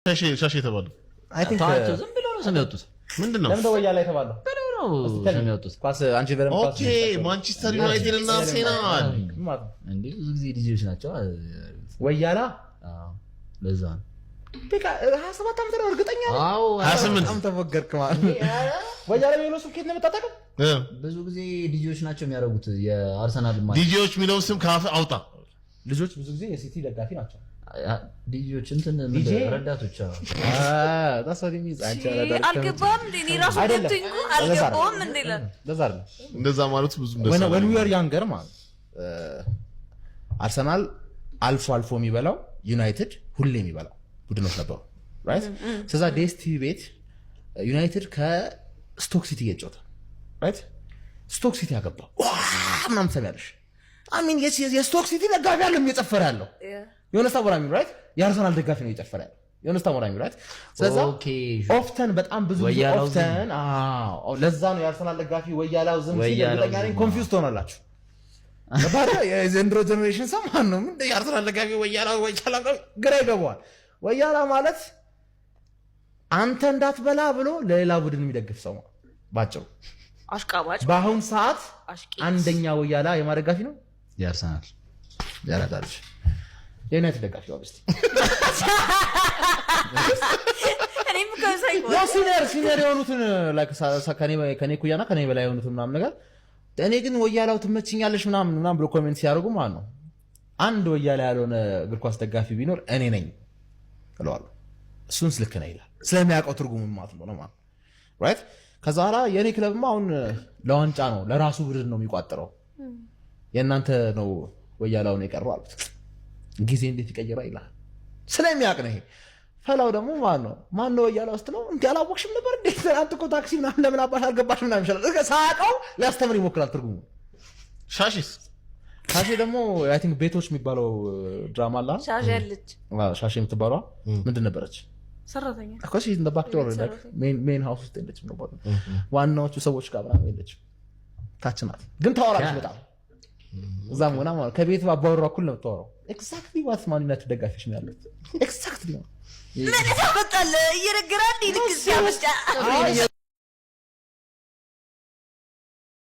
ሻሽ የተባለው አይ ቲንክ ታቸው ዝም ብለው ነው ሰሚያወጡት። ምንድነው? ለምን ወያ ላይ ተባለው? ብለው ነው ሰሚያወጡት። ኳስ አንቺ በረም ኳስ ኦኬ ማንቸስተር ዩናይትድ እና አርሰናል እንዴ ብዙ ጊዜ ልጆች ናቸው። ወያላ ለዛ ነው በቃ 27 ዓመት ነው እርግጠኛ ነኝ። አዎ 28 በጣም ተፈገርክ ማለት ወያላ የሚለው ስም ከየት ነው የምታጠቀው? ብዙ ጊዜ ልጆች ናቸው የሚያደርጉት። የአርሰናል ማለት ዲጂዎች የሚለውን ስም ካፍ አውጣ። ልጆች ብዙ ጊዜ የሲቲ ደጋፊ ናቸው። ዲጂዎች እንትን ረዳቶች ታሳሪኝ አልገባም እንዴ? እኔ ራሱ ደንቱኝ አልገባም እንዴ? ለዛ አይደል እንደዛ ማለት ብዙ when we were younger ማለት አርሰናል አልፎ አልፎ የሚበላው ዩናይትድ ሁሌ የሚበላው ቡድኖች ነበሩ ራይት። ስለዛ ዴስቲቪ ቤት ዩናይትድ ከስቶክ ሲቲ እየጫወተ ራይት። ስቶክ ሲቲ ያገባ ምናምን ትሰሚያለሽ። አሚን የስቶክ ሲቲ ደጋፊ አይደለም እየጨፈረ ያለው ዮናስ ታሞራሚ ራይት። የአርሰናል ደጋፊ ነው እየጨፈረ ያለው ዮናስ ታሞራሚ ራይት። ስለዛ ኦፍተን በጣም ብዙ ኦፍተን ለዛ ነው የአርሰናል ደጋፊ ወያላው ዝም ሲል እርግጠኛ ነኝ ኮንፊውዝ ትሆናላችሁ። ለባዳ የዘንድሮ ጀነሬሽን ሰማን ነው ምን የአርሰናል ደጋፊ ወያላው ግራ ይገባዋል። ወያላ ማለት አንተ እንዳትበላ ብሎ ለሌላ ቡድን የሚደግፍ ሰው ባጭሩ አሽቃባጭ። በአሁን ሰዓት አንደኛ ወያላ የማደጋፊ ነው የአርሰናል ያራዳልሽ የዩናይትድ ደጋፊ ነው። እስቲ እኔም ከሳይ ሲኒየር የሆኑትን ላይክ ከኔ ኩያና ከኔ በላይ የሆኑትን ምናምን ነገር እኔ ግን ወያላው ትመችኛለሽ ምናምን ብሎ ኮሜንት ሲያደርጉ ማለት ነው አንድ ወያላ ያልሆነ እግር ኳስ ደጋፊ ቢኖር እኔ ነኝ እለዋለሁ። እሱን ስልክ ነው ይላል ስለሚያውቀው ትርጉሙ ማለት ነው ማለት ራይት። ከዛ በኋላ የኔ ክለብማ አሁን ለዋንጫ ነው ለራሱ ቡድን ነው የሚቋጥረው የእናንተ ነው ወያላውን የቀረው አሉት። ጊዜ እንዴት ይቀየራል ይላል ስለሚያውቅ ነው ይሄ ፈላው ደግሞ ማን ነው ወያላ ውስጥ ነው እንዴ አላወቅሽም ነበር እንዴ አንተ እኮ ታክሲ ምናምን ለምን አባሽ አልገባሽም ምናምን ይችላል እስከ ሳያውቀው ሊያስተምር ይሞክራል ትርጉሙ። ሻሽ ደግሞ አይ ቲንክ ቤቶች የሚባለው ድራማ አለ ሻሽ ያለች ሻሽ የምትባለው ምንድን ነበረች? ሰራተኛ እኮ ሲት እንደ ባክዶር ላይክ ሜን ሃውስ ውስጥ እንደች ነው ባለው ዋናዎቹ ሰዎች ጋር ምናምን የለችም ታች ናት ግን ታወራለች በጣም እዛም ሆና ማለት ከቤት አባወራ እኩል ነው የምታወራው። ኤግዛክትሊ ዋትስ ማን ዩናይትድ ደጋፊዎች ነው ያሉት ኤግዛክትሊ ምን ታመጣለህ እየነገራን ይልክ ሲያመጣ